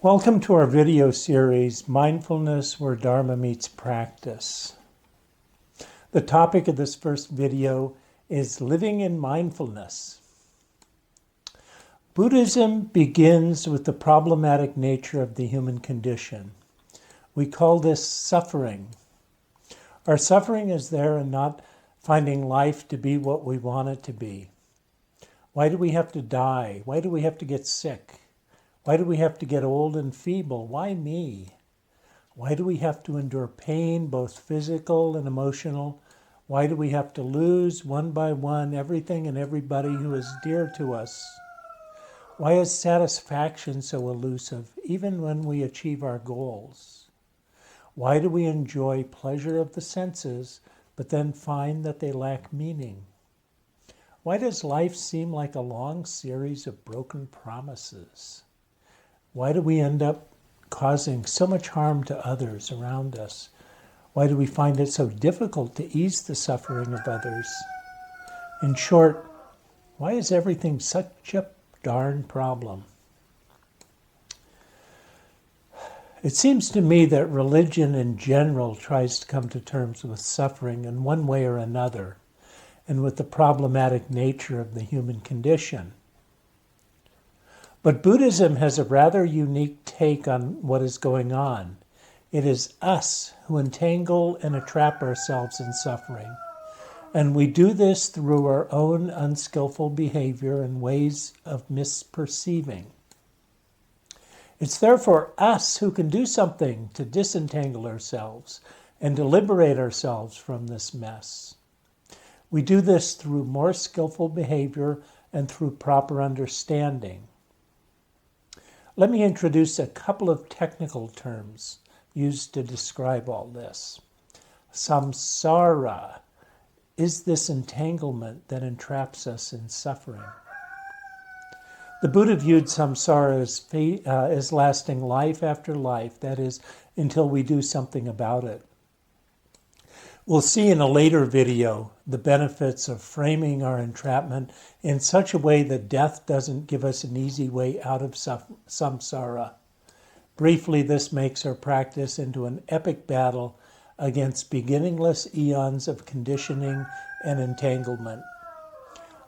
Welcome to our video series, Mindfulness, where Dharma meets practice. The topic of this first video is living in mindfulness. Buddhism begins with the problematic nature of the human condition. We call this suffering. Our suffering is there in not finding life to be what we want it to be. Why do we have to die? Why do we have to get sick? Why do we have to get old and feeble? Why me? Why do we have to endure pain, both physical and emotional? Why do we have to lose one by one everything and everybody who is dear to us? Why is satisfaction so elusive, even when we achieve our goals? Why do we enjoy pleasure of the senses, but then find that they lack meaning? Why does life seem like a long series of broken promises? Why do we end up causing so much harm to others around us? Why do we find it so difficult to ease the suffering of others? In short, why is everything such a darn problem? It seems to me that religion in general tries to come to terms with suffering in one way or another, and with the problematic nature of the human condition. But Buddhism has a rather unique take on what is going on. It is us who entangle and entrap ourselves in suffering. And we do this through our own unskillful behavior and ways of misperceiving. It's therefore us who can do something to disentangle ourselves and to liberate ourselves from this mess. We do this through more skillful behavior and through proper understanding. Let me introduce a couple of technical terms used to describe all this. Samsara is this entanglement that entraps us in suffering. The Buddha viewed samsara as lasting life after life, that is, until we do something about it. We'll see in a later video the benefits of framing our entrapment in such a way that death doesn't give us an easy way out of samsara. Briefly, this makes our practice into an epic battle against beginningless eons of conditioning and entanglement.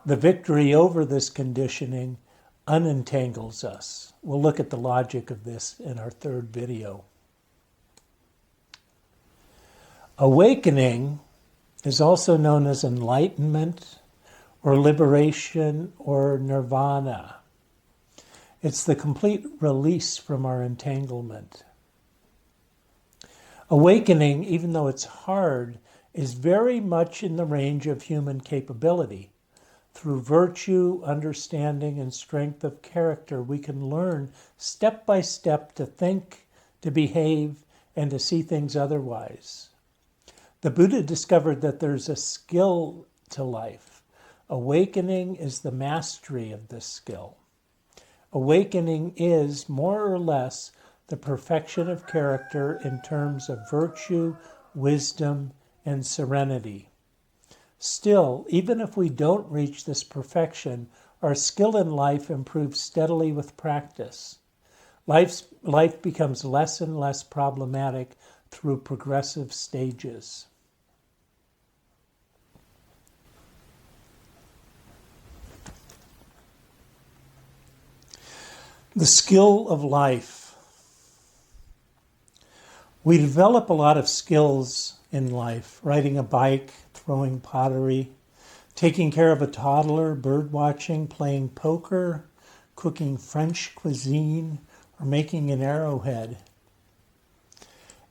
The victory over this conditioning unentangles us. We'll look at the logic of this in our third video. Awakening is also known as enlightenment or liberation or nirvana. It's the complete release from our entanglement. Awakening, even though it's hard, is very much in the range of human capability. Through virtue, understanding, and strength of character, we can learn step by step to think, to behave, and to see things otherwise. The Buddha discovered that there's a skill to life. Awakening is the mastery of this skill. Awakening is, more or less, the perfection of character in terms of virtue, wisdom, and serenity. Still, even if we don't reach this perfection, our skill in life improves steadily with practice. Life becomes less and less problematic through progressive stages. The skill of life. We develop a lot of skills in life: riding a bike, throwing pottery, taking care of a toddler, bird watching, playing poker, cooking French cuisine, or making an arrowhead.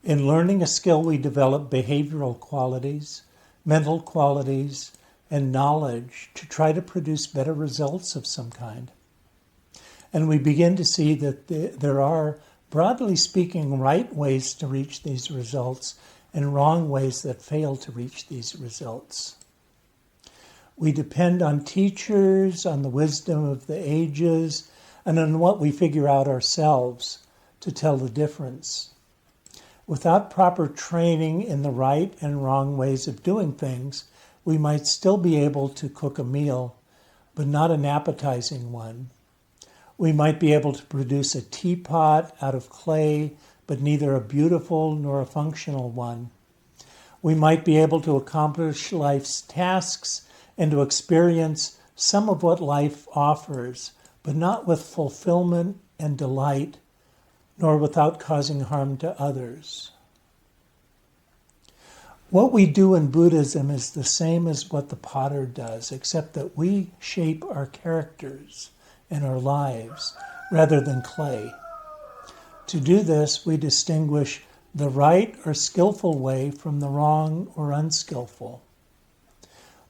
In learning a skill, we develop behavioral qualities, mental qualities, and knowledge to try to produce better results of some kind. And we begin to see that there are, broadly speaking, right ways to reach these results and wrong ways that fail to reach these results. We depend on teachers, on the wisdom of the ages, and on what we figure out ourselves to tell the difference. Without proper training in the right and wrong ways of doing things, we might still be able to cook a meal, but not an appetizing one. We might be able to produce a teapot out of clay, but neither a beautiful nor a functional one. We might be able to accomplish life's tasks and to experience some of what life offers, but not with fulfillment and delight, nor without causing harm to others. What we do in Buddhism is the same as what the potter does, except that we shape our characters and our lives rather than clay. To do this, we distinguish the right or skillful way from the wrong or unskillful.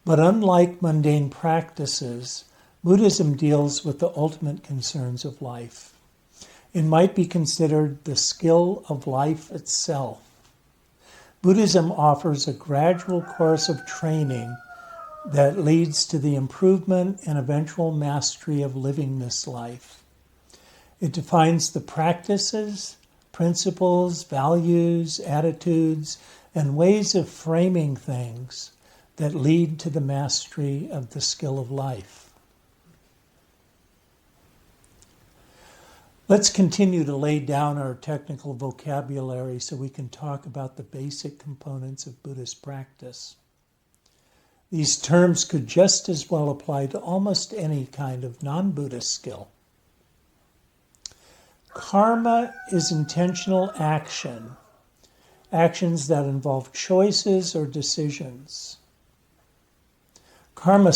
But unlike mundane practices, Buddhism deals with the ultimate concerns of life. It might be considered the skill of life itself. Buddhism offers a gradual course of training that leads to the improvement and eventual mastery of living this life. It defines the practices, principles, values, attitudes, and ways of framing things that lead to the mastery of the skill of life. Let's continue to lay down our technical vocabulary so we can talk about the basic components of Buddhist practice. These terms could just as well apply to almost any kind of non-Buddhist skill. Karma is intentional action, actions that involve choices or decisions. Karma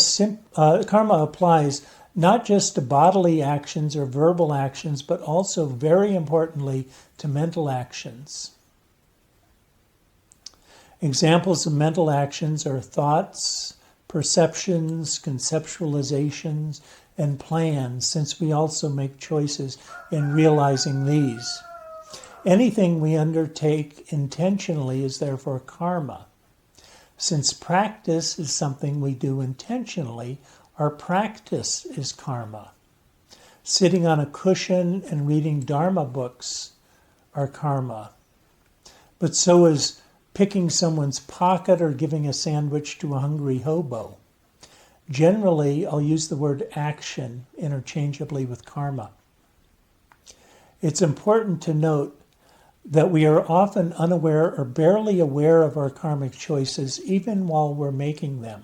applies not just to bodily actions or verbal actions, but also, very importantly, to mental actions. Examples of mental actions are thoughts, perceptions, conceptualizations, and plans, since we also make choices in realizing these. Anything we undertake intentionally is therefore karma. Since practice is something we do intentionally, our practice is karma. Sitting on a cushion and reading Dharma books are karma. But so is picking someone's pocket or giving a sandwich to a hungry hobo. Generally, I'll use the word action interchangeably with karma. It's important to note that we are often unaware or barely aware of our karmic choices even while we're making them.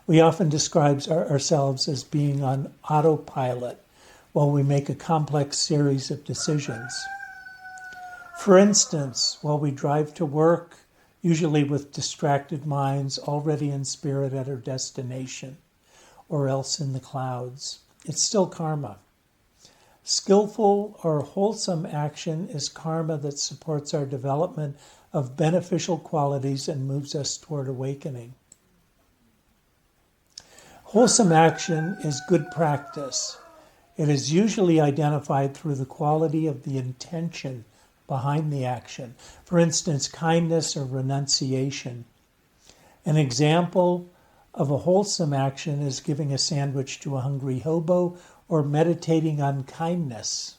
We often describe ourselves as being on autopilot while we make a complex series of decisions. For instance, while we drive to work, usually with distracted minds already in spirit at our destination, or else in the clouds, it's still karma. Skillful or wholesome action is karma that supports our development of beneficial qualities and moves us toward awakening. Wholesome action is good practice. It is usually identified through the quality of the intention behind the action. For instance, kindness or renunciation. An example of a wholesome action is giving a sandwich to a hungry hobo or meditating on kindness.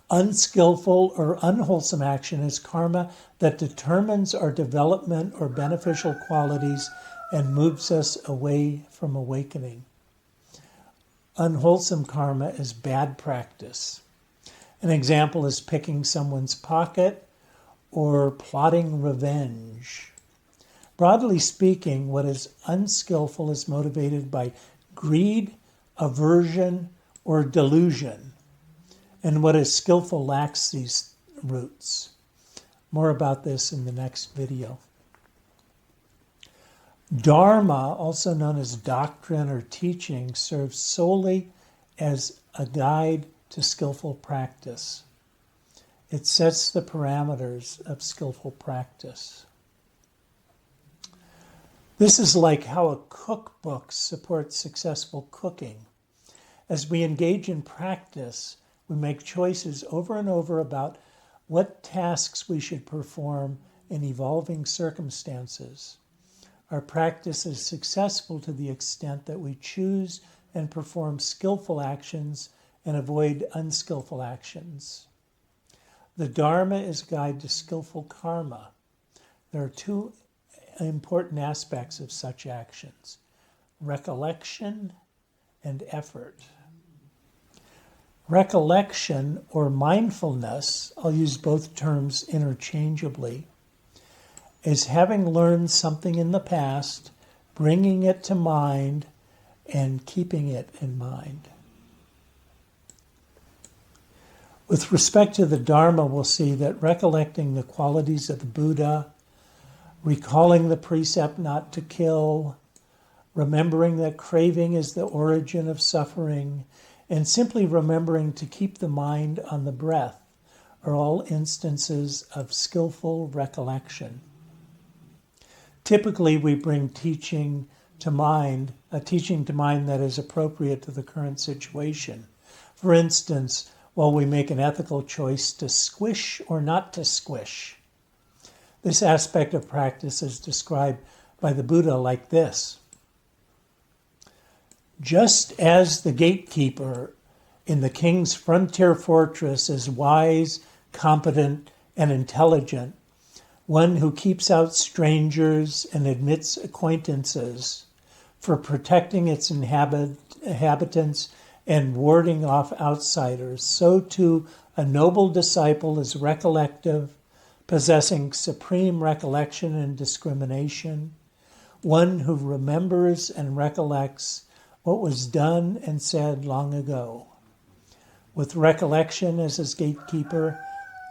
Unskillful or unwholesome action is karma that determines our development or beneficial qualities and moves us away from awakening. Unwholesome karma is bad practice. An example is picking someone's pocket or plotting revenge. Broadly speaking, what is unskillful is motivated by greed, aversion, or delusion, and what is skillful lacks these roots. More about this in the next video. Dharma, also known as doctrine or teaching, serves solely as a guide to skillful practice. It sets the parameters of skillful practice. This is like how a cookbook supports successful cooking. As we engage in practice, we make choices over and over about what tasks we should perform in evolving circumstances. Our practice is successful to the extent that we choose and perform skillful actions and avoid unskillful actions. The Dharma is a guide to skillful karma. There are two important aspects of such actions: recollection and effort. Recollection or mindfulness, I'll use both terms interchangeably, is having learned something in the past, bringing it to mind, and keeping it in mind. With respect to the Dharma, we'll see that recollecting the qualities of the Buddha, recalling the precept not to kill, remembering that craving is the origin of suffering, and simply remembering to keep the mind on the breath are all instances of skillful recollection. Typically, we bring teaching to mind that is appropriate to the current situation. For instance, while we make an ethical choice to squish or not to squish. This aspect of practice is described by the Buddha like this. Just as the gatekeeper in the king's frontier fortress is wise, competent, and intelligent, one who keeps out strangers and admits acquaintances for protecting its inhabitants and warding off outsiders, so too a noble disciple is recollective, possessing supreme recollection and discrimination, one who remembers and recollects what was done and said long ago. With recollection as his gatekeeper,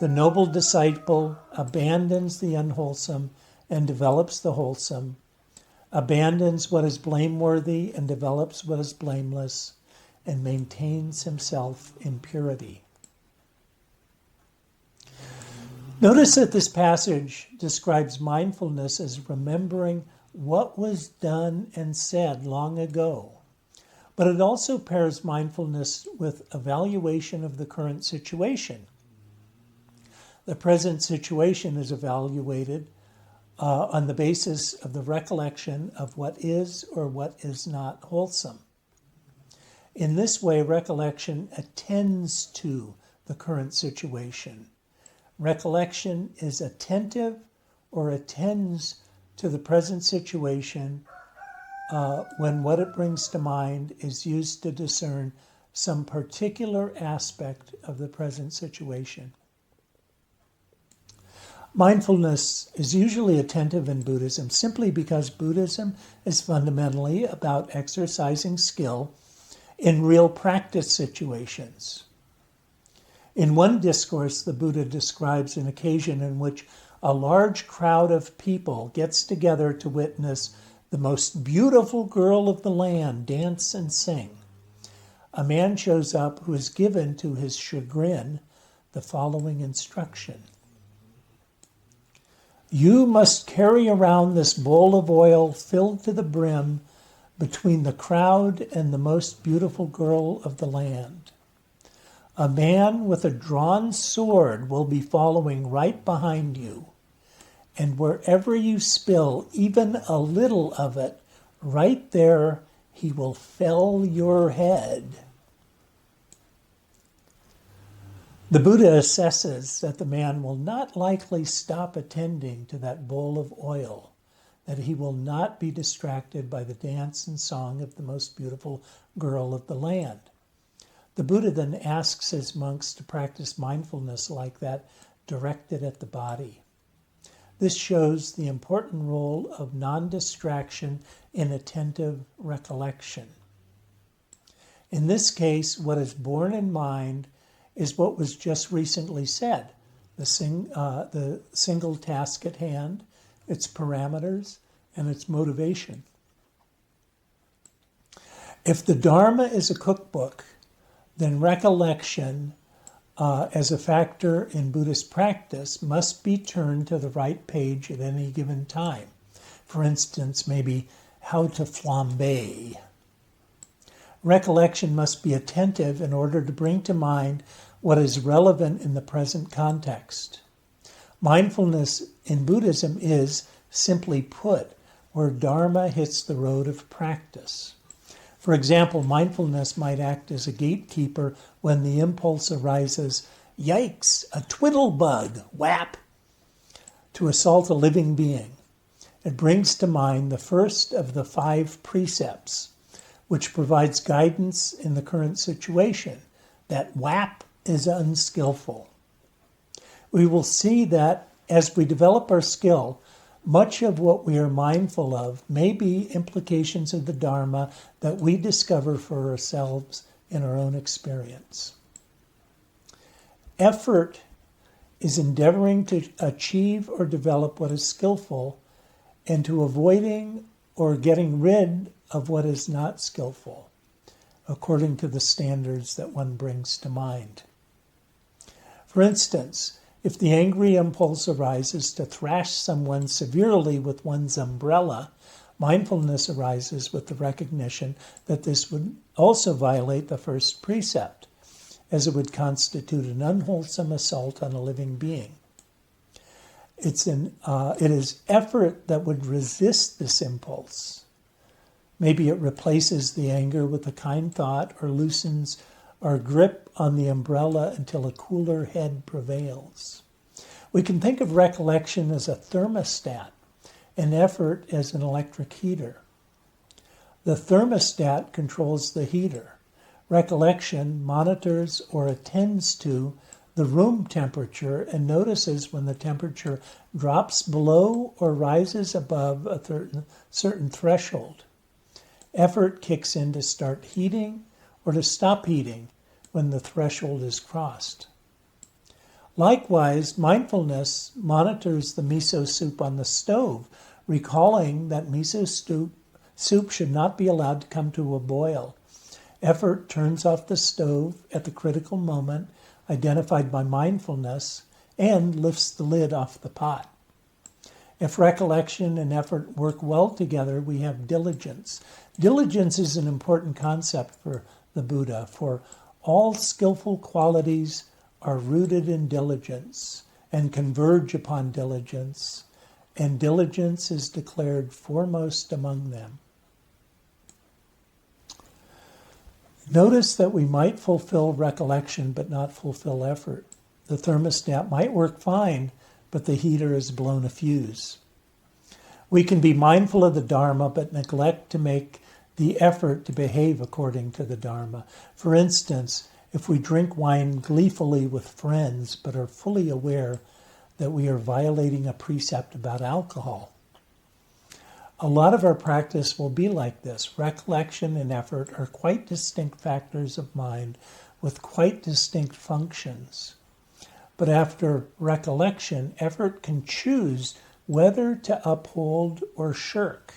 the noble disciple abandons the unwholesome and develops the wholesome, abandons what is blameworthy and develops what is blameless, and maintains himself in purity. Notice that this passage describes mindfulness as remembering what was done and said long ago. But it also pairs mindfulness with evaluation of the current situation. The present situation is evaluated on the basis of the recollection of what is or what is not wholesome. In this way, recollection attends to the current situation. Recollection is attentive or attends to the present situation when what it brings to mind is used to discern some particular aspect of the present situation. Mindfulness is usually attentive in Buddhism simply because Buddhism is fundamentally about exercising skill in real practice situations. In one discourse, the Buddha describes an occasion in which a large crowd of people gets together to witness the most beautiful girl of the land dance and sing. A man shows up who is given, to his chagrin, the following instruction. You must carry around this bowl of oil filled to the brim between the crowd and the most beautiful girl of the land. A man with a drawn sword will be following right behind you, and wherever you spill even a little of it, right there he will fell your head. The Buddha assesses that the man will not likely stop attending to that bowl of oil, that he will not be distracted by the dance and song of the most beautiful girl of the land. The Buddha then asks his monks to practice mindfulness like that, directed at the body. This shows the important role of non-distraction in attentive recollection. In this case, what is borne in mind is what was just recently said, the single task at hand, its parameters, and its motivation. If the Dharma is a cookbook, then recollection as a factor in Buddhist practice must be turned to the right page at any given time. For instance, maybe how to flambe. Recollection must be attentive in order to bring to mind what is relevant in the present context. Mindfulness in Buddhism is, simply put, where Dharma hits the road of practice. For example, mindfulness might act as a gatekeeper when the impulse arises, yikes, a twiddlebug, whap, to assault a living being. It brings to mind the first of the 5 precepts, which provides guidance in the current situation. that WAP is unskillful. We will see that as we develop our skill, much of what we are mindful of may be implications of the Dharma that we discover for ourselves in our own experience. Effort is endeavoring to achieve or develop what is skillful and to avoiding or getting rid of what is not skillful, according to the standards that one brings to mind. For instance, if the angry impulse arises to thrash someone severely with one's umbrella, mindfulness arises with the recognition that this would also violate the first precept, as it would constitute an unwholesome assault on a living being. It is effort that would resist this impulse. Maybe it replaces the anger with a kind thought or loosens our grip on the umbrella until a cooler head prevails. We can think of recollection as a thermostat and effort as an electric heater. The thermostat controls the heater. Recollection monitors or attends to the room temperature and notices when the temperature drops below or rises above a certain threshold. Effort kicks in to start heating or to stop heating when the threshold is crossed. Likewise, mindfulness monitors the miso soup on the stove, recalling that miso soup should not be allowed to come to a boil. Effort turns off the stove at the critical moment identified by mindfulness and lifts the lid off the pot. If recollection and effort work well together, we have diligence. Diligence is an important concept for the Buddha, for all skillful qualities are rooted in diligence and converge upon diligence, and diligence is declared foremost among them. Notice that we might fulfill recollection but not fulfill effort. The thermostat might work fine, but the heater has blown a fuse. We can be mindful of the Dharma but neglect to make the effort to behave according to the Dharma. For instance, if we drink wine gleefully with friends but are fully aware that we are violating a precept about alcohol. A lot of our practice will be like this. Recollection and effort are quite distinct factors of mind with quite distinct functions. But after recollection, effort can choose whether to uphold or shirk.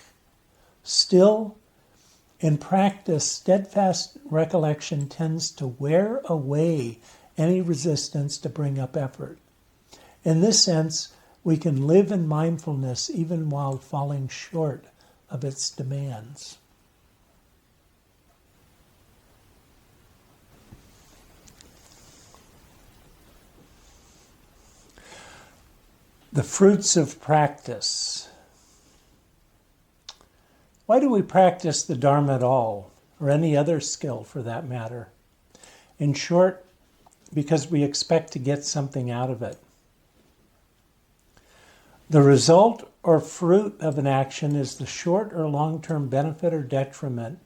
Still, in practice, steadfast recollection tends to wear away any resistance to bring up effort. In this sense, we can live in mindfulness even while falling short of its demands. The fruits of practice. Why do we practice the Dharma at all, or any other skill for that matter? In short, because we expect to get something out of it. The result or fruit of an action is the short or long-term benefit or detriment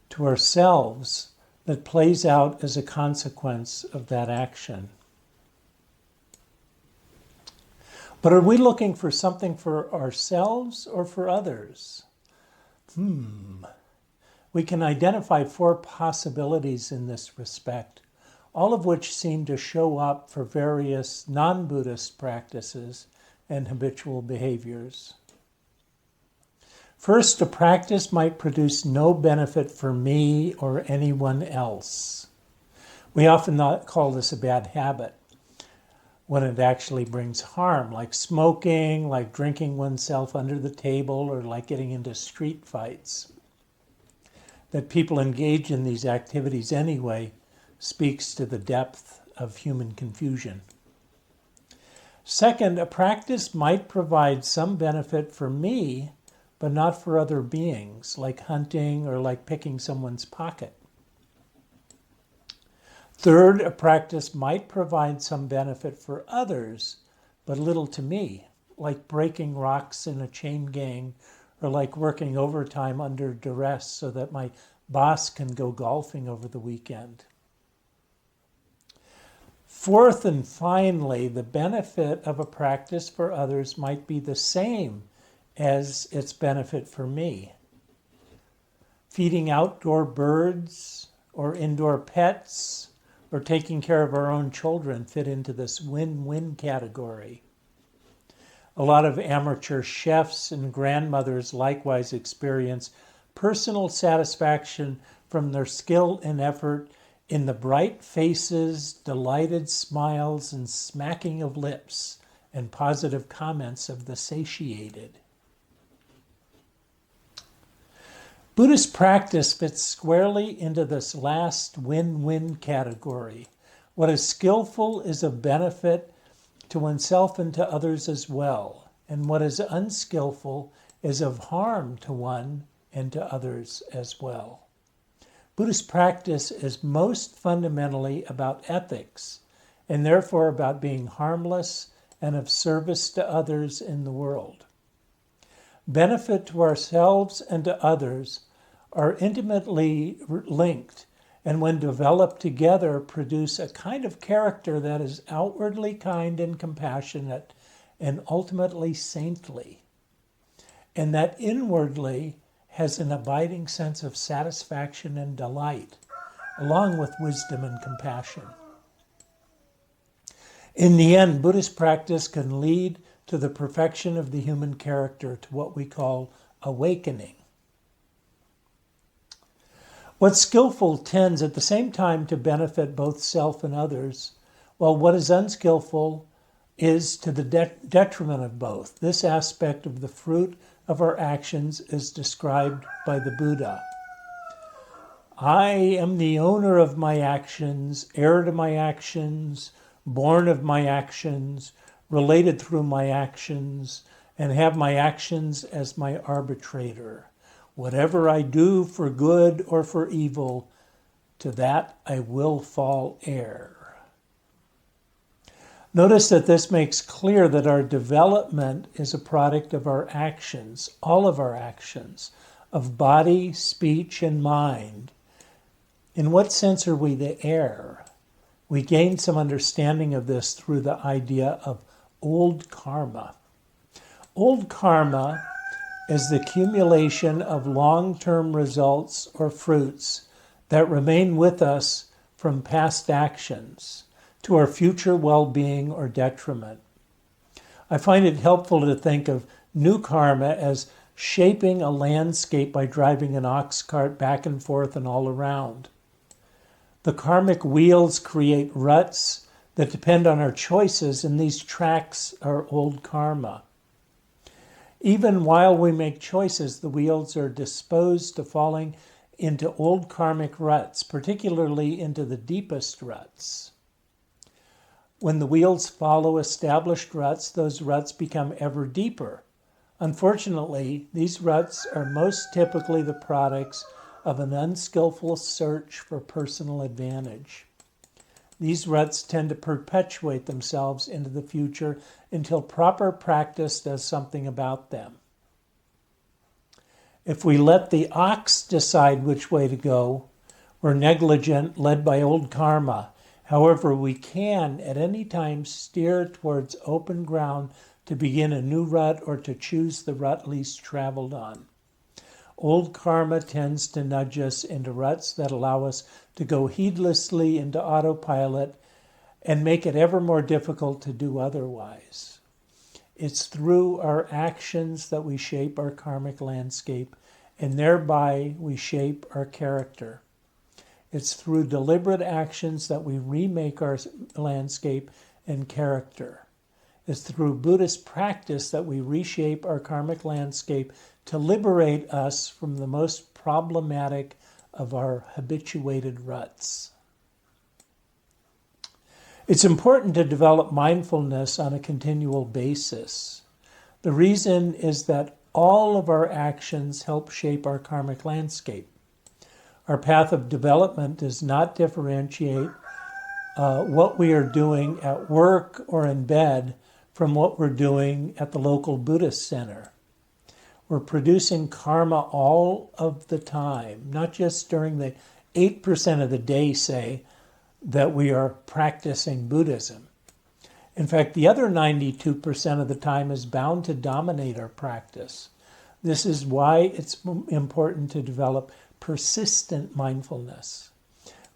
to ourselves that plays out as a consequence of that action. But are we looking for something for ourselves or for others? We can identify 4 possibilities in this respect, all of which seem to show up for various non-Buddhist practices and habitual behaviors. First, a practice might produce no benefit for me or anyone else. We often call this a bad habit when it actually brings harm, like smoking, like drinking oneself under the table, or like getting into street fights. That people engage in these activities anyway speaks to the depth of human confusion. Second, a practice might provide some benefit for me, but not for other beings, like hunting or like picking someone's pocket. Third, a practice might provide some benefit for others, but little to me, like breaking rocks in a chain gang, or like working overtime under duress so that my boss can go golfing over the weekend. Fourth and finally, the benefit of a practice for others might be the same as its benefit for me. Feeding outdoor birds or indoor pets or taking care of our own children fit into this win-win category. A lot of amateur chefs and grandmothers likewise experience personal satisfaction from their skill and effort in the bright faces, delighted smiles, and smacking of lips and positive comments of the satiated. Buddhist practice fits squarely into this last win-win category. What is skillful is of benefit to oneself and to others as well, and what is unskillful is of harm to one and to others as well. Buddhist practice is most fundamentally about ethics, and therefore about being harmless and of service to others in the world. Benefit to ourselves and to others are intimately linked, and when developed together produce a kind of character that is outwardly kind and compassionate and ultimately saintly, and that inwardly has an abiding sense of satisfaction and delight, along with wisdom and compassion. In the end, Buddhist practice can lead to the perfection of the human character, to what we call awakening. What's skillful tends at the same time to benefit both self and others, while what is unskillful is to the detriment of both. This aspect of the fruit of our actions is described by the Buddha. I am the owner of my actions, heir to my actions, born of my actions, related through my actions, and have my actions as my arbitrator. Whatever I do for good or for evil, to that I will fall heir. Notice that this makes clear that our development is a product of our actions, all of our actions, of body, speech, and mind. In what sense are we the heir? We gain some understanding of this through the idea of old karma. Old karma is the accumulation of long-term results or fruits that remain with us from past actions to our future well-being or detriment. I find it helpful to think of new karma as shaping a landscape by driving an ox cart back and forth and all around. The karmic wheels create ruts that depend on our choices, and these tracks are old karma. Even while we make choices, the wheels are disposed to falling into old karmic ruts, particularly into the deepest ruts. When the wheels follow established ruts, those ruts become ever deeper. Unfortunately, these ruts are most typically the products of an unskillful search for personal advantage. These ruts tend to perpetuate themselves into the future until proper practice does something about them. If we let the ox decide which way to go, we're negligent, led by old karma. However, we can at any time steer towards open ground to begin a new rut or to choose the rut least traveled on. Old karma tends to nudge us into ruts that allow us to go heedlessly into autopilot and make it ever more difficult to do otherwise. It's through our actions that we shape our karmic landscape, and thereby we shape our character. It's through deliberate actions that we remake our landscape and character. It's through Buddhist practice that we reshape our karmic landscape to liberate us from the most problematic of our habituated ruts. It's important to develop mindfulness on a continual basis. The reason is that all of our actions help shape our karmic landscape. Our path of development does not differentiate what we are doing at work or in bed from what we're doing at the local Buddhist center. We're producing karma all of the time, not just during the 8% of the day, say, that we are practicing Buddhism. In fact, the other 92% of the time is bound to dominate our practice. This is why it's important to develop persistent mindfulness.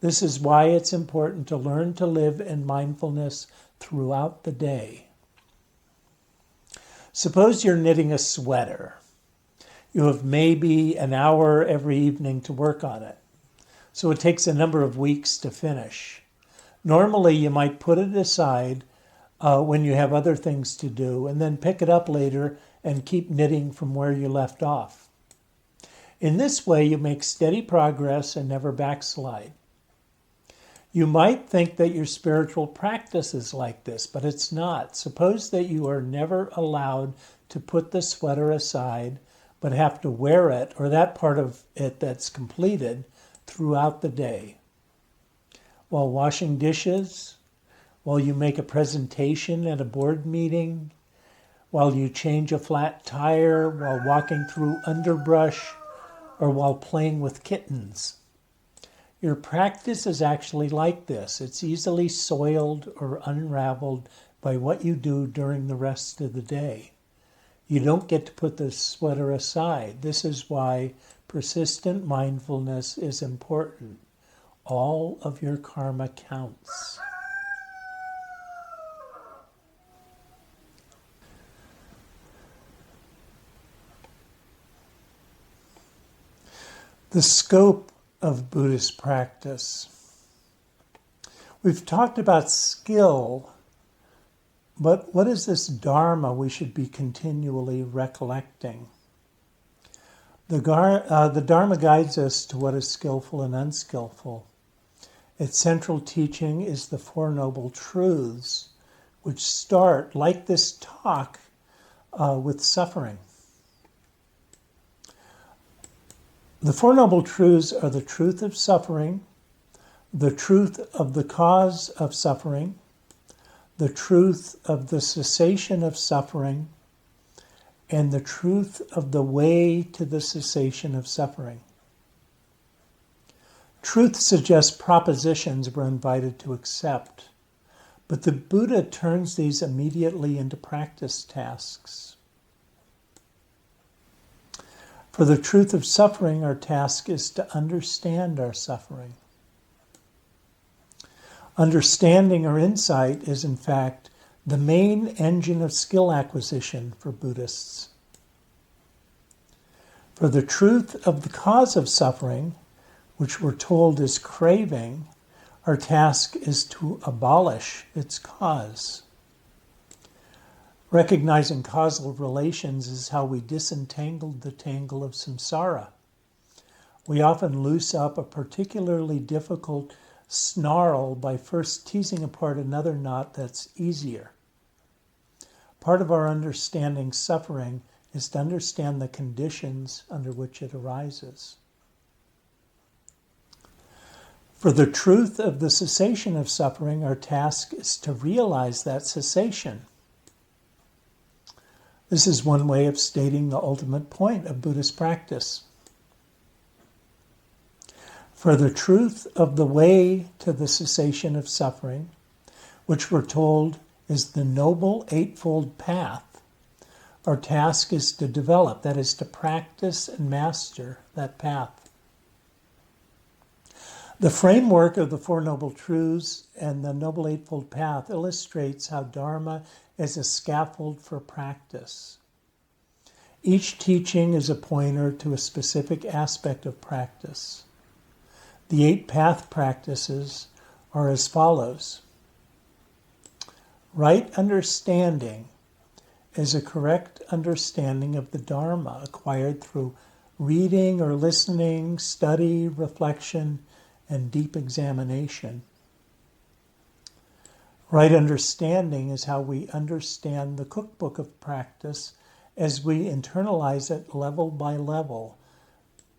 This is why it's important to learn to live in mindfulness throughout the day. Suppose you're knitting a sweater. You have maybe an hour every evening to work on it. So it takes a number of weeks to finish. Normally, you might put it aside when you have other things to do, and then pick it up later and keep knitting from where you left off. In this way, you make steady progress and never backslide. You might think that your spiritual practice is like this, but it's not. Suppose that you are never allowed to put the sweater aside, but have to wear it, or that part of it that's completed, throughout the day. While washing dishes, while you make a presentation at a board meeting, while you change a flat tire, while walking through underbrush, or while playing with kittens. Your practice is actually like this. It's easily soiled or unraveled by what you do during the rest of the day. You don't get to put the sweater aside. This is why persistent mindfulness is important. All of your karma counts. The scope of Buddhist practice. We've talked about skill, but what is this Dharma we should be continually recollecting? The Dharma guides us to what is skillful and unskillful. Its central teaching is the Four Noble Truths, which start, like this talk, with suffering. The Four Noble Truths are the truth of suffering, the truth of the cause of suffering, the truth of the cessation of suffering, and the truth of the way to the cessation of suffering. Truth suggests propositions we're invited to accept, but the Buddha turns these immediately into practice tasks. For the truth of suffering, our task is to understand our suffering. Understanding or insight is, in fact, the main engine of skill acquisition for Buddhists. For the truth of the cause of suffering, which we're told is craving, our task is to abolish its cause. Recognizing causal relations is how we disentangled the tangle of samsara. We often loose up a particularly difficult snarl by first teasing apart another knot that's easier. Part of our understanding suffering is to understand the conditions under which it arises. For the truth of the cessation of suffering, our task is to realize that cessation. This is one way of stating the ultimate point of Buddhist practice. For the truth of the way to the cessation of suffering, which we're told is the Noble Eightfold Path, our task is to develop, that is, to practice and master that path. The framework of the Four Noble Truths and the Noble Eightfold Path illustrates how Dharma is a scaffold for practice. Each teaching is a pointer to a specific aspect of practice. The 8 path practices are as follows. Right understanding is a correct understanding of the Dharma acquired through reading or listening, study, reflection, and deep examination. Right understanding is how we understand the cookbook of practice as we internalize it level by level.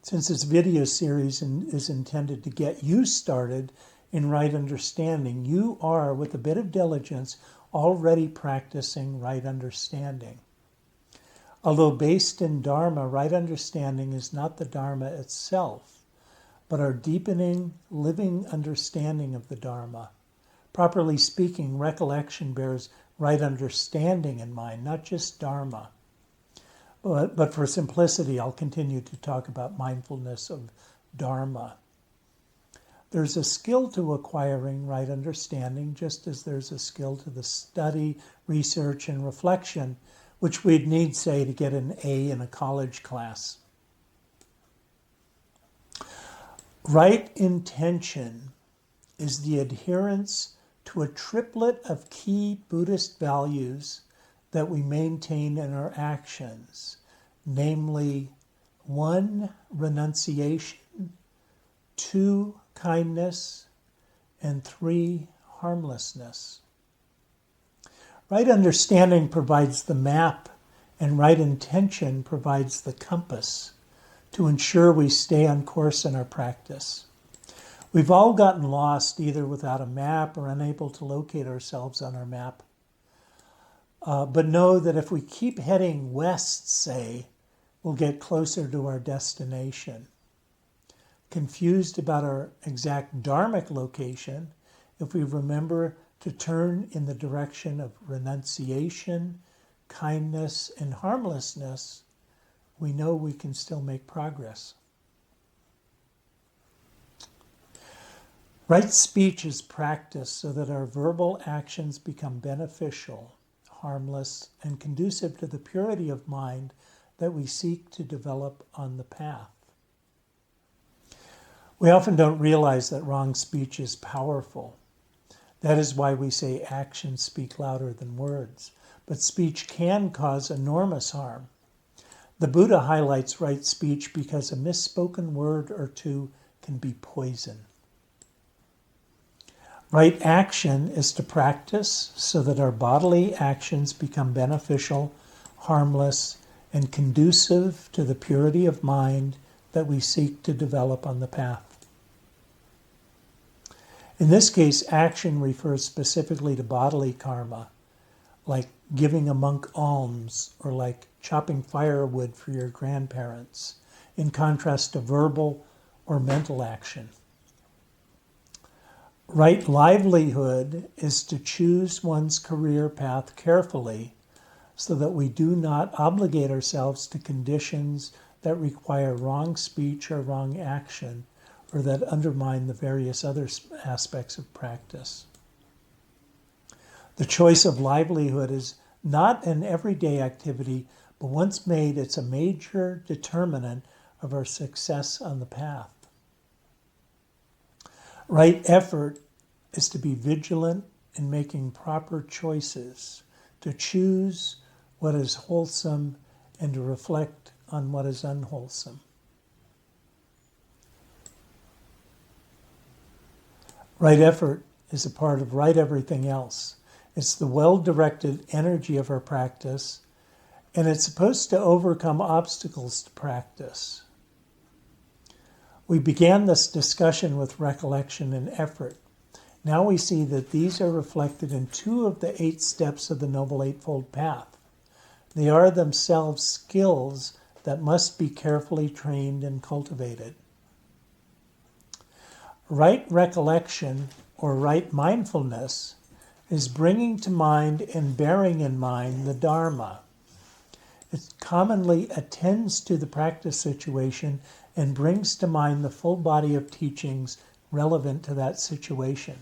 Since this video series is intended to get you started in right understanding, you are, with a bit of diligence, already practicing right understanding. Although based in Dharma, right understanding is not the Dharma itself, but our deepening, living understanding of the Dharma. Properly speaking, recollection bears right understanding in mind, not just Dharma. But for simplicity, I'll continue to talk about mindfulness of Dharma. There's a skill to acquiring right understanding, just as there's a skill to the study, research, and reflection, which we'd need, say, to get an A in a college class. Right intention is the adherence to a triplet of key Buddhist values that we maintain in our actions, namely 1, renunciation, 2, kindness, and 3, harmlessness. Right understanding provides the map, and right intention provides the compass to ensure we stay on course in our practice. We've all gotten lost either without a map or unable to locate ourselves on our map. But know that if we keep heading west, say, we'll get closer to our destination. Confused about our exact dharmic location, if we remember to turn in the direction of renunciation, kindness, and harmlessness, we know we can still make progress. Right speech is practiced so that our verbal actions become beneficial, harmless, and conducive to the purity of mind that we seek to develop on the path. We often don't realize that wrong speech is powerful. That is why we say actions speak louder than words. But speech can cause enormous harm. The Buddha highlights right speech because a misspoken word or two can be poison. Right action is to practice so that our bodily actions become beneficial, harmless, and conducive to the purity of mind that we seek to develop on the path. In this case, action refers specifically to bodily karma, like giving a monk alms or like chopping firewood for your grandparents, in contrast to verbal or mental action. Right livelihood is to choose one's career path carefully so that we do not obligate ourselves to conditions that require wrong speech or wrong action, or that undermine the various other aspects of practice. The choice of livelihood is not an everyday activity, but once made, it's a major determinant of our success on the path. Right effort is to be vigilant in making proper choices, to choose what is wholesome and to reflect on what is unwholesome. Right effort is a part of right everything else. It's the well-directed energy of our practice, and it's supposed to overcome obstacles to practice. We began this discussion with recollection and effort. Now we see that these are reflected in 2 of the 8 steps of the Noble Eightfold Path. They are themselves skills that must be carefully trained and cultivated. Right recollection, or right mindfulness, is bringing to mind and bearing in mind the Dharma. It commonly attends to the practice situation and brings to mind the full body of teachings relevant to that situation.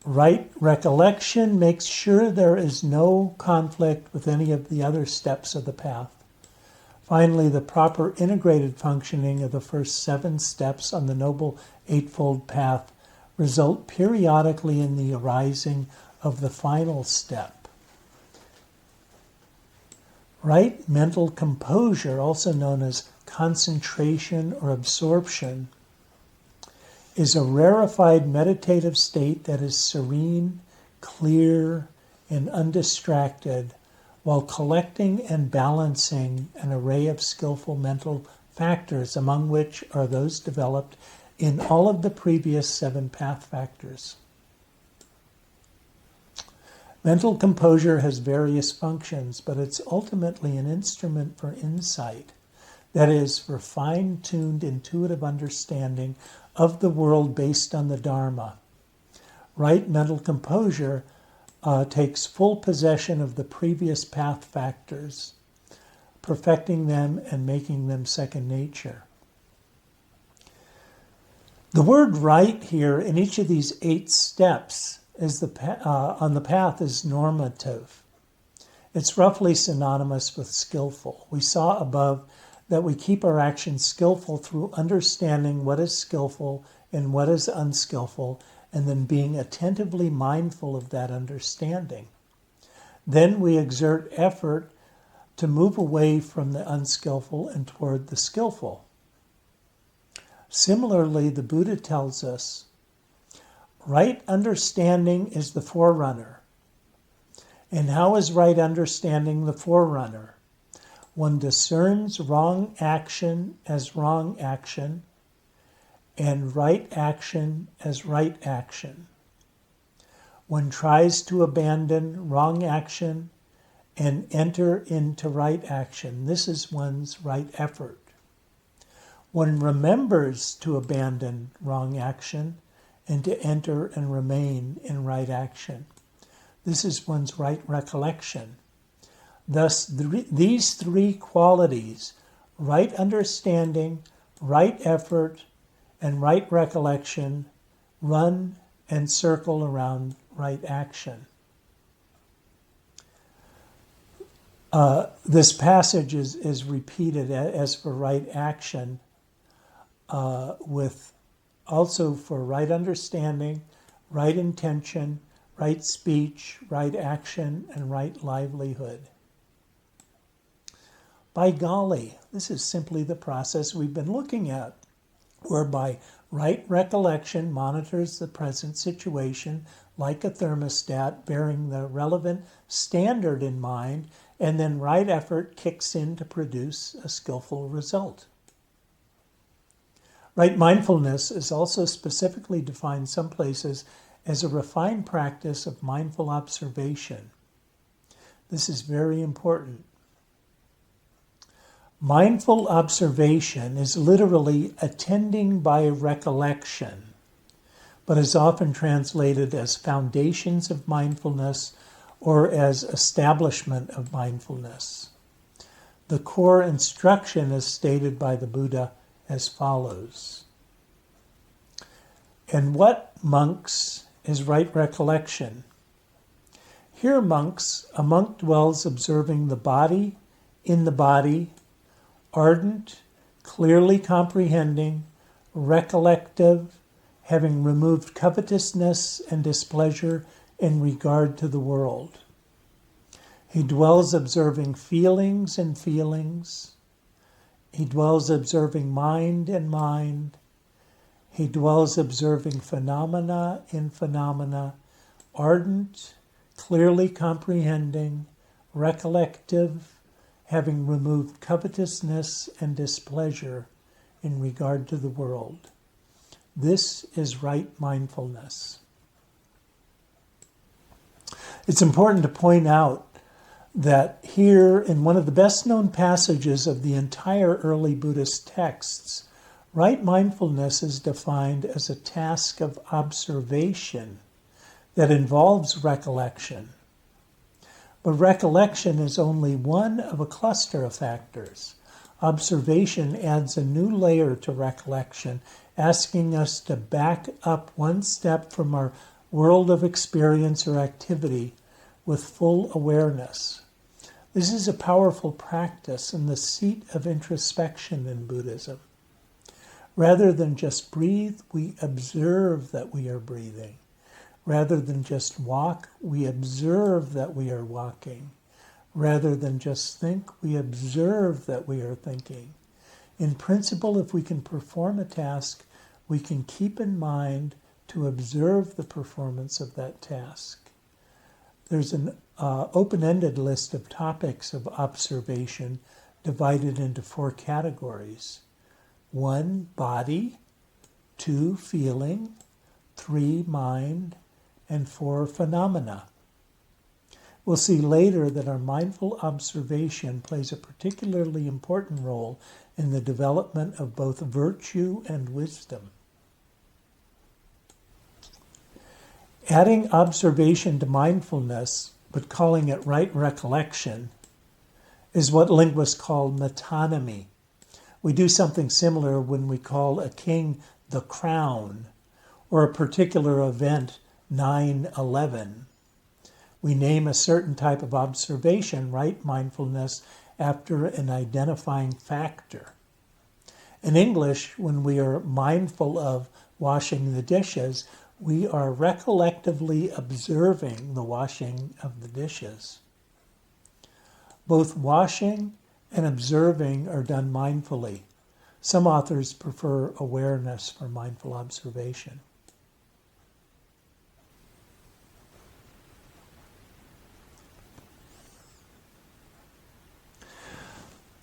Right recollection makes sure there is no conflict with any of the other steps of the path. Finally, the proper integrated functioning of the first 7 steps on the Noble Eightfold Path result periodically in the arising of the final step. Right mental composure, also known as concentration or absorption, is a rarefied meditative state that is serene, clear, and undistracted, while collecting and balancing an array of skillful mental factors, among which are those developed in all of the previous 7 path factors. Mental composure has various functions, but it's ultimately an instrument for insight. That is, for fine-tuned intuitive understanding of the world based on the Dharma. Right mental composure takes full possession of the previous path factors, perfecting them and making them second nature. The word right here in each of these 8 steps is on the path is normative. It's roughly synonymous with skillful. We saw above that we keep our actions skillful through understanding what is skillful and what is unskillful, and then being attentively mindful of that understanding. Then we exert effort to move away from the unskillful and toward the skillful. Similarly, the Buddha tells us, right understanding is the forerunner. And how is right understanding the forerunner? One discerns wrong action as wrong action, and right action as right action. One tries to abandon wrong action and enter into right action. This is one's right effort. One remembers to abandon wrong action and to enter and remain in right action. This is one's right recollection. Thus, these 3 qualities, right understanding, right effort, and right recollection, run and circle around right action. This passage is repeated as for right action, with also for right understanding, right intention, right speech, right action, and right livelihood. By golly, this is simply the process we've been looking at, whereby right recollection monitors the present situation like a thermostat, bearing the relevant standard in mind, and then right effort kicks in to produce a skillful result. Right mindfulness is also specifically defined some places as a refined practice of mindful observation. This is very important. Mindful observation is literally attending by recollection, but is often translated as foundations of mindfulness or as establishment of mindfulness. The core instruction is stated by the Buddha as follows. And what, monks, is right recollection? Here, monks, a monk dwells observing the body in the body, ardent, clearly comprehending, recollective, having removed covetousness and displeasure in regard to the world. He dwells observing feelings and feelings. He dwells observing mind and mind. He dwells observing phenomena in phenomena, ardent, clearly comprehending, recollective, having removed covetousness and displeasure in regard to the world. This is right mindfulness. It's important to point out that here, in one of the best-known passages of the entire early Buddhist texts, right mindfulness is defined as a task of observation that involves recollection. But recollection is only one of a cluster of factors. Observation adds a new layer to recollection, asking us to back up one step from our world of experience or activity with full awareness. This is a powerful practice and the seat of introspection in Buddhism. Rather than just breathe, we observe that we are breathing. Rather than just walk, we observe that we are walking. Rather than just think, we observe that we are thinking. In principle, if we can perform a task, we can keep in mind to observe the performance of that task. There's an open-ended list of topics of observation divided into 4 categories. 1, body. 2, feeling. 3, mind. And 4, phenomena. We'll see later that our mindful observation plays a particularly important role in the development of both virtue and wisdom. Adding observation to mindfulness, but calling it right recollection, is what linguists call metonymy. We do something similar when we call a king the crown, or a particular event 9/11. We name a certain type of observation, right mindfulness, after an identifying factor. In English, when we are mindful of washing the dishes, we are recollectively observing the washing of the dishes. Both washing and observing are done mindfully. Some authors prefer awareness for mindful observation.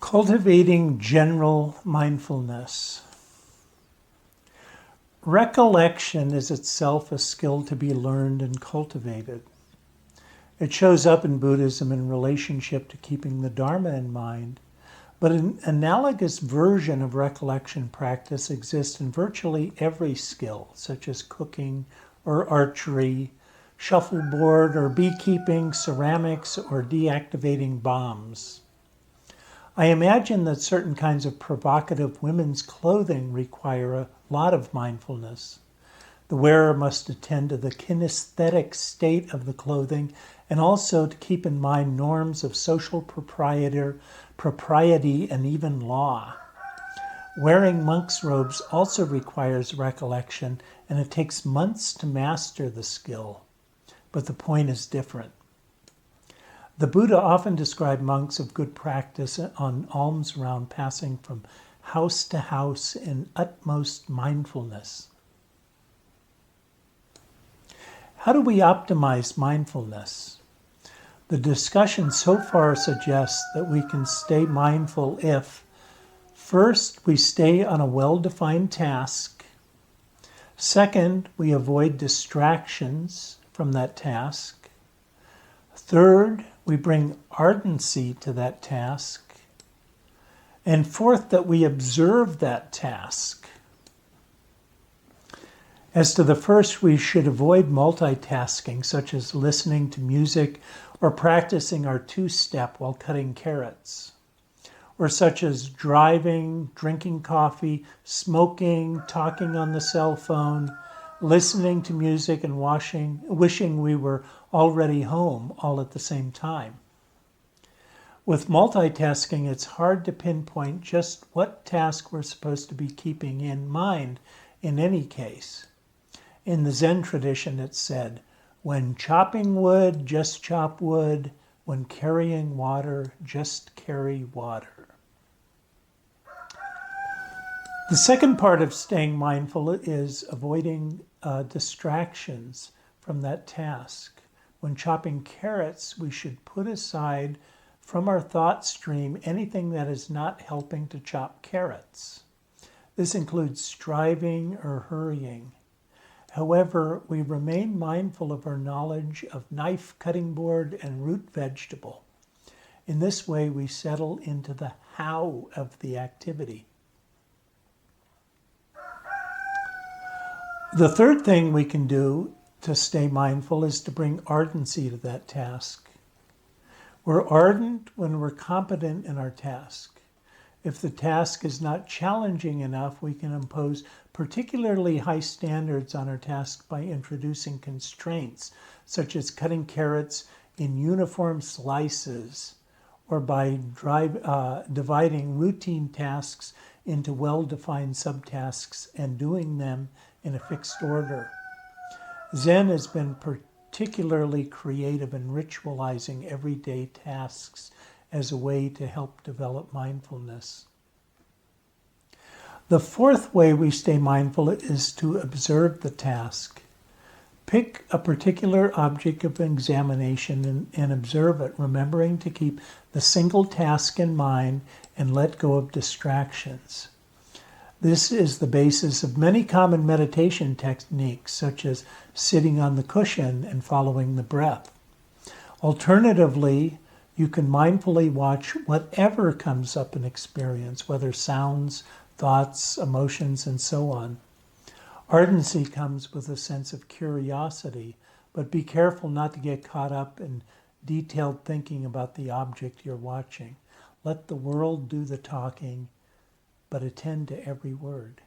Cultivating general mindfulness. Recollection is itself a skill to be learned and cultivated. It shows up in Buddhism in relationship to keeping the Dharma in mind, but an analogous version of recollection practice exists in virtually every skill, such as cooking or archery, shuffleboard or beekeeping, ceramics, or deactivating bombs. I imagine that certain kinds of provocative women's clothing require a lot of mindfulness. The wearer must attend to the kinesthetic state of the clothing and also to keep in mind norms of social propriety, and even law. Wearing monk's robes also requires recollection, and it takes months to master the skill. But the point is different. The Buddha often described monks of good practice on alms round passing from house to house in utmost mindfulness. How do we optimize mindfulness? The discussion so far suggests that we can stay mindful if, first, we stay on a well-defined task. Second, we avoid distractions from that task. Third, we bring ardency to that task. And fourth, that we observe that task. As to the first, we should avoid multitasking, such as listening to music or practicing our two-step while cutting carrots, or such as driving, drinking coffee, smoking, talking on the cell phone, listening to music and wishing we were already home all at the same time. With multitasking, it's hard to pinpoint just what task we're supposed to be keeping in mind in any case. In the Zen tradition, it's said, when chopping wood, just chop wood. When carrying water, just carry water. The second part of staying mindful is avoiding distractions from that task. When chopping carrots, we should put aside from our thought stream anything that is not helping to chop carrots. This includes striving or hurrying. However, we remain mindful of our knowledge of knife, cutting board, and root vegetable. In this way, we settle into the how of the activity. The third thing we can do to stay mindful is to bring ardency to that task. We're ardent when we're competent in our task. If the task is not challenging enough, we can impose particularly high standards on our task by introducing constraints, such as cutting carrots in uniform slices, or by dividing routine tasks into well-defined subtasks and doing them in a fixed order. Zen has been particularly creative in ritualizing everyday tasks as a way to help develop mindfulness. The fourth way we stay mindful is to observe the task. Pick a particular object of examination and observe it, remembering to keep the single task in mind and let go of distractions. This is the basis of many common meditation techniques, such as sitting on the cushion and following the breath. Alternatively, You can mindfully watch whatever comes up in experience, whether sounds, thoughts, emotions, and so on. Ardency comes with a sense of curiosity, but be careful not to get caught up in detailed thinking about the object you're watching. Let the world do the talking, but attend to every word.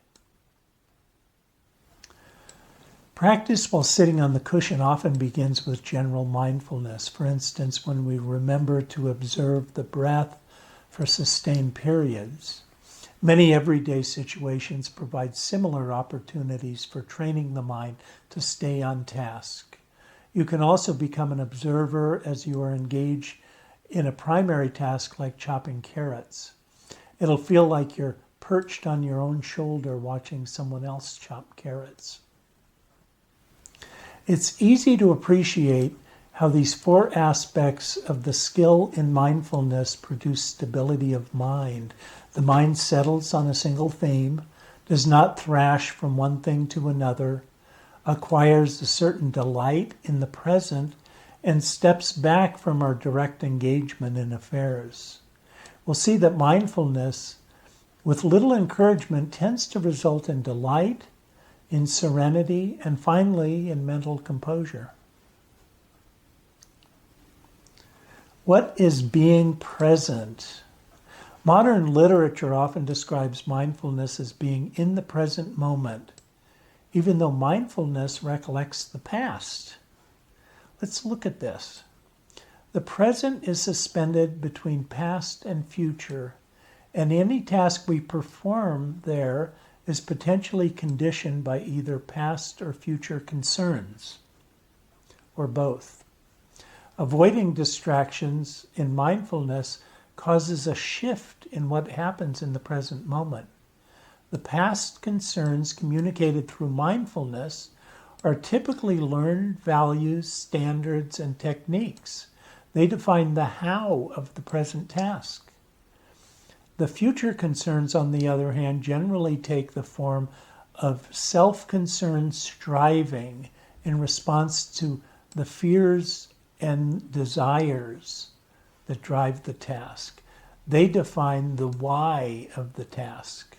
Practice while sitting on the cushion often begins with general mindfulness. For instance, when we remember to observe the breath for sustained periods. Many everyday situations provide similar opportunities for training the mind to stay on task. You can also become an observer as you are engaged in a primary task like chopping carrots. It'll feel like you're perched on your own shoulder watching someone else chop carrots. It's easy to appreciate how these four aspects of the skill in mindfulness produce stability of mind. The mind settles on a single theme, does not thrash from one thing to another, acquires a certain delight in the present, and steps back from our direct engagement in affairs. We'll see that mindfulness, with little encouragement, tends to result in delight, in serenity, and finally in mental composure. What is being present? Modern literature often describes mindfulness as being in the present moment, even though mindfulness recollects the past. Let's look at this. The present is suspended between past and future, and any task we perform there is potentially conditioned by either past or future concerns, or both. Avoiding distractions in mindfulness causes a shift in what happens in the present moment. The past concerns communicated through mindfulness are typically learned values, standards, and techniques. They define the how of the present task. The future concerns, on the other hand, generally take the form of self-concerned striving in response to the fears and desires that drive the task. They define the why of the task.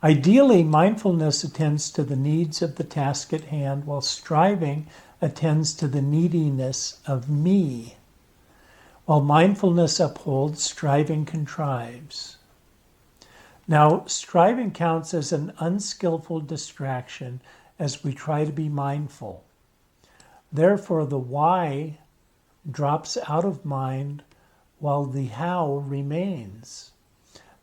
Ideally, mindfulness attends to the needs of the task at hand, while striving attends to the neediness of me. While mindfulness upholds, striving contrives. Now, striving counts as an unskillful distraction as we try to be mindful. Therefore, the why drops out of mind while the how remains.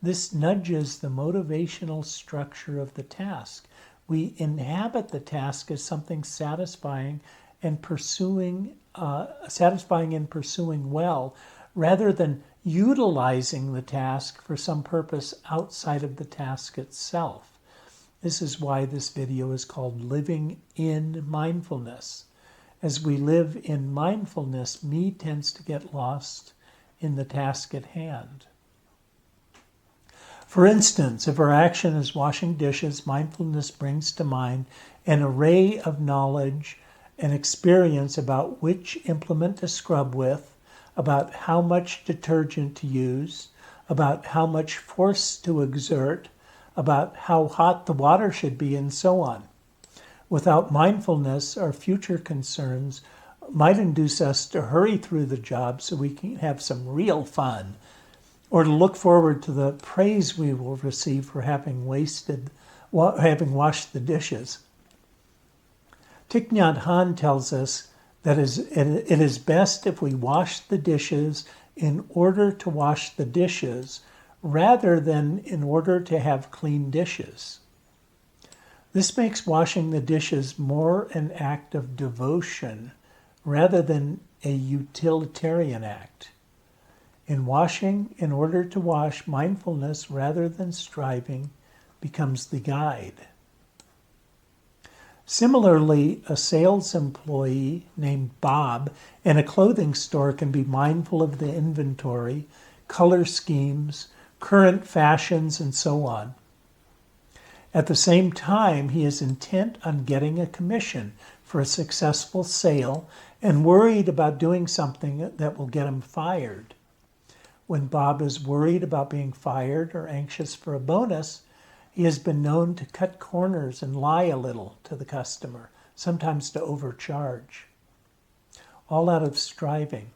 This nudges the motivational structure of the task. We inhabit the task as something satisfying and pursuing well, rather than utilizing the task for some purpose outside of the task itself. This is why this video is called Living in Mindfulness. As we live in mindfulness, me tends to get lost in the task at hand. For instance, if our action is washing dishes, mindfulness brings to mind an array of knowledge and experience about which implement to scrub with, about how much detergent to use, about how much force to exert, about how hot the water should be, and so on. Without mindfulness, our future concerns might induce us to hurry through the job so we can have some real fun, or to look forward to the praise we will receive for having washed the dishes. Thich Nhat Hanh tells us that it is best if we wash the dishes in order to wash the dishes, rather than in order to have clean dishes. This makes washing the dishes more an act of devotion rather than a utilitarian act. In washing, in order to wash, mindfulness rather than striving becomes the guide. Similarly, a sales employee named Bob in a clothing store can be mindful of the inventory, color schemes, current fashions, and so on. At the same time, he is intent on getting a commission for a successful sale and worried about doing something that will get him fired. When Bob is worried about being fired or anxious for a bonus, he has been known to cut corners and lie a little to the customer, sometimes to overcharge, all out of striving.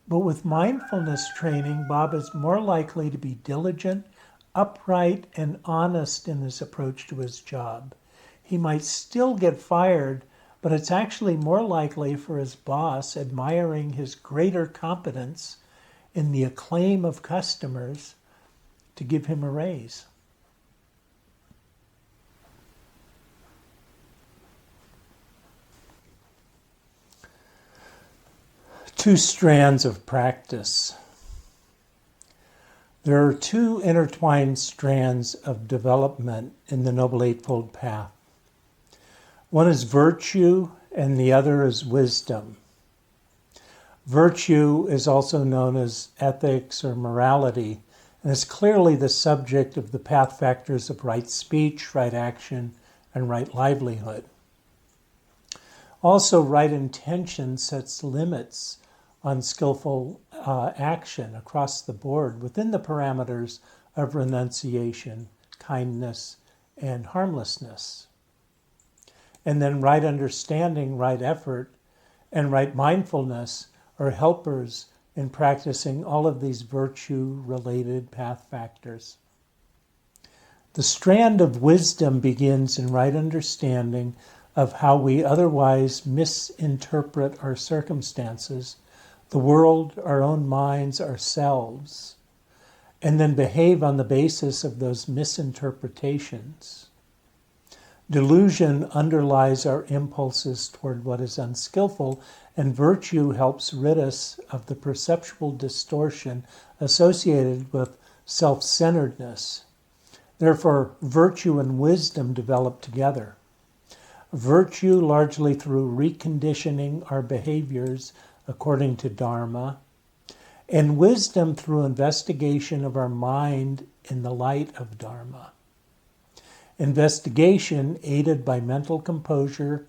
But with mindfulness training, Bob is more likely to be diligent, upright, and honest in his approach to his job. He might still get fired, but it's actually more likely for his boss, admiring his greater competence in the acclaim of customers, to give him a raise. Two strands of practice. There are two intertwined strands of development in the Noble Eightfold Path. One is virtue and the other is wisdom. Virtue is also known as ethics or morality, and is clearly the subject of the path factors of right speech, right action, and right livelihood. Also, right intention sets limits on skillful action across the board within the parameters of renunciation, kindness, and harmlessness. And then right understanding, right effort, and right mindfulness are helpers in practicing all of these virtue-related path factors. The strand of wisdom begins in right understanding of how we otherwise misinterpret our circumstances, the world, our own minds, ourselves, and then behave on the basis of those misinterpretations. Delusion underlies our impulses toward what is unskillful, and virtue helps rid us of the perceptual distortion associated with self-centeredness. Therefore, virtue and wisdom develop together. Virtue largely through reconditioning our behaviors according to Dharma, and wisdom through investigation of our mind in the light of Dharma. Investigation, aided by mental composure,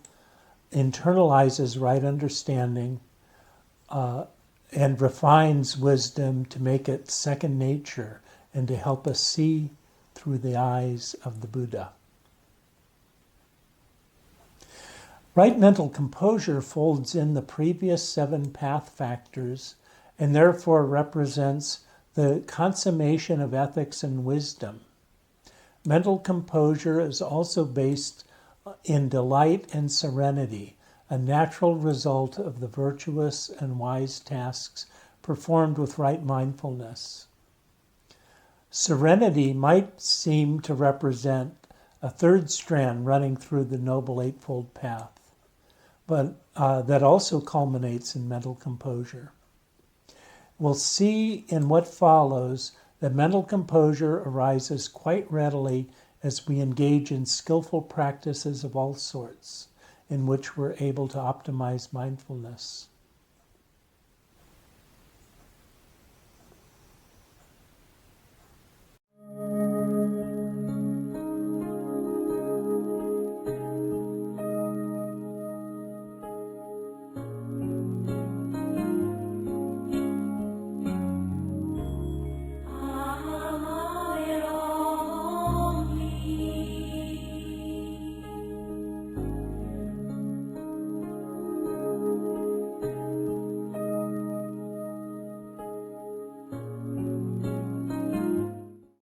internalizes right understanding and refines wisdom to make it second nature and to help us see through the eyes of the Buddha. Right mental composure folds in the previous 7 path factors and therefore represents the consummation of ethics and wisdom. Mental composure is also based in delight and serenity, a natural result of the virtuous and wise tasks performed with right mindfulness. Serenity might seem to represent a third strand running through the Noble Eightfold Path, but that also culminates in mental composure. We'll see in what follows that mental composure arises quite readily as we engage in skillful practices of all sorts in which we're able to optimize mindfulness.